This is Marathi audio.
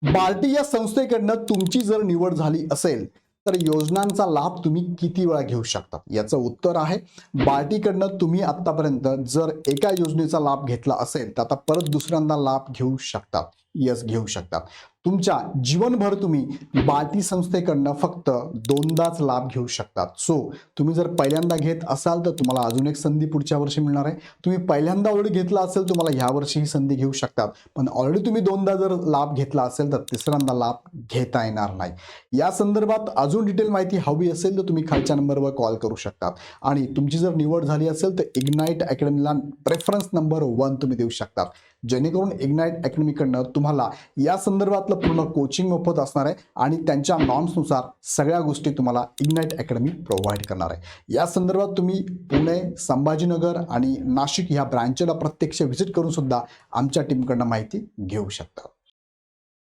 बार्टी या संस्थेकडनं तुमची जर निवड झाली असेल तर योजनांचा लाभ तुम्ही किती वेळा घेऊ शकता? याचं उत्तर आहे बार्टीकडनं तुम्ही आतापर्यंत जर एका योजनेचा लाभ घेतला असेल तर आता परत दुसऱ्यांदा लाभ घेऊ शकता. यस, घेऊ शकता. तुमच्या जीवनभर तुम्ही बार्टी संस्थेकडनं फक्त दोनदाच लाभ घेऊ शकतात. सो तुम्ही जर पहिल्यांदा घेत असाल तर तुम्हाला अजून एक संधी पुढच्या वर्षी मिळणार आहे. तुम्ही पहिल्यांदा ऑलरेडी घेतला असेल तुम्हाला ह्या वर्षी ही संधी घेऊ शकतात. पण ऑलरेडी तुम्ही दोनदा जर लाभ घेतला असेल तर तिसऱ्यांदा लाभ घेता येणार नाही. या संदर्भात अजून डिटेल माहिती हवी असेल तर तुम्ही खालच्या नंबरवर कॉल करू शकता आणि तुमची जर निवड झाली असेल तर इग्नाइट अकॅडमीला प्रेफरन्स नंबर 1 तुम्ही देऊ शकता, जेणेकरून इग्नाइट अकॅडमीकडनं तुम्हाला या संदर्भातलं पूर्ण कोचिंग मोफत असणार आहे आणि त्यांच्या नॉर्म्सनुसार सगळ्या गोष्टी तुम्हाला इग्नाइट अकॅडमी प्रोव्हाइड करणार आहे. या संदर्भात तुम्ही पुणे, संभाजीनगर आणि नाशिक ह्या ब्रँचला प्रत्यक्ष व्हिजिट करून सुद्धा आमच्या टीमकडनं माहिती घेऊ शकता.